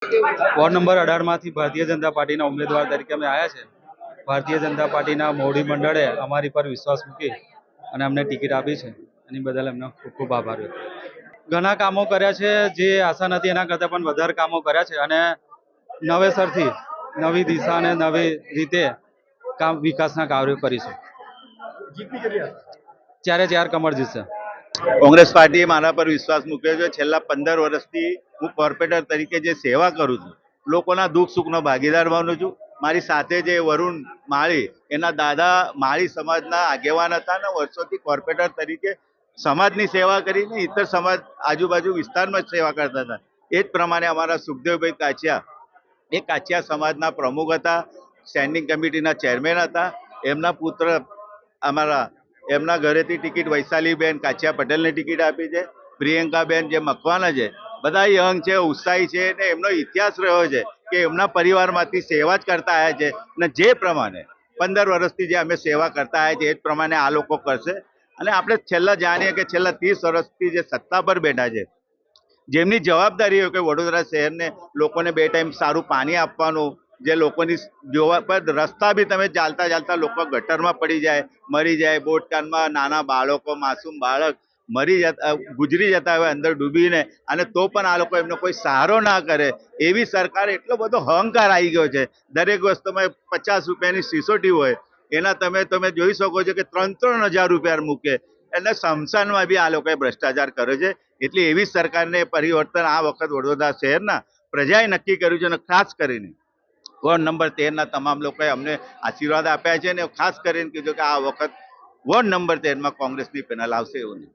Ward number 18માંથી Bharatiya Janata પાર્ટીના ઉમેદવાર તરીકે અમે આવ્યા છે. ભારતીય જનતા પાર્ટીના મોવડી મંડળે અમારી પર વિશ્વાસ મૂકી અને અમને ટિકિટ આપી છે. એની બદલ એમનો ખૂબ ખૂબ આભાર વ્યક્ત કરું છું. ઘણા કામો કર્યા છે, જે આશા નથી એના કરતાં પણ વધારે કામો કર્યા છે અને નવેસરથી નવી દિશા અને નવી રીતે વિકાસના કાર્યો કરીશું. ચાર કમળ જીતશે. કોંગ્રેસ પાર્ટીએ મારા પર વિશ્વાસ મૂક્યો છે. છેલ્લા 15 વર્ષથી હું કોર્પોરેટર તરીકે જે સેવા કરું છું, લોકોના દુઃખ સુખનો ભાગીદાર બનું છું. મારી સાથે જે વરુણ માળી, એના દાદા માળી સમાજના આગેવાન હતા અને વર્ષોથી કોર્પોરેટર તરીકે સમાજની સેવા કરીને ઇતર સમાજ આજુબાજુ વિસ્તારમાં જ સેવા કરતા હતા. એ જ પ્રમાણે અમારા સુખદેવભાઈ કાચિયા, એ કાચિયા સમાજના પ્રમુખ હતા, સ્ટેન્ડિંગ કમિટીના ચેરમેન હતા. એમના પુત્ર અમારા એમના ઘરેથી ટિકિટ વૈશાલીબેન કાચિયા પટેલને ટિકિટ આપી છે. પ્રિયંકાબેન જે મકવાના છે, બધા યંગ છે, ઉત્સાહી છે ને એમનો ઇતિહાસ રહ્યો છે કે એમના પરિવારમાંથી સેવા જ કરતા આવ્યા છે અને જે પ્રમાણે 15 વર્ષથી જે અમે સેવા કરતા આવ્યા છે એ જ પ્રમાણે આ લોકો કરશે. અને આપણે છેલ્લા જાણીએ કે છેલ્લા 30 વર્ષથી જે સત્તા પર બેઠા છે, જેમની જવાબદારી હોય કે વડોદરા શહેરને લોકોને 2 ટાઈમ સારું પાણી આપવાનું, જે લોકોની જોવા પર રસ્તા બી તમે ચાલતા લોકો ગટરમાં પડી જાય, મરી જાય, બોટકાનમાં નાના બાળકો, માસૂમ બાળક ગુજરી જતા હોય અંદર ડૂબીને, અને તો પણ આ લોકો એમનો કોઈ સહારો ના કરે. એવી સરકાર, એટલો બધો અહંકાર આવી ગયો છે. દરેક વસ્તુમાં 50 રૂપિયાની સિસોટી હોય, એના તમે જોઈ શકો છો કે 3-3 હજાર રૂપિયા મૂકે. એટલે સ્મશાનમાં બી આ લોકોએ ભ્રષ્ટાચાર કર્યો છે. એટલે એવી સરકારને પરિવર્તન આ વખત વડોદરા શહેરના પ્રજાએ નક્કી કર્યું છે. અને ખાસ કરીને વોર્ડ નંબર 13ના તમામ લોકોએ અમને આશીર્વાદ આપ્યા છે અને ખાસ કરીને કીધું કે આ વખત વોર્ડ નંબર 13માં કોંગ્રેસની પેનલ આવશે એવું નહીં.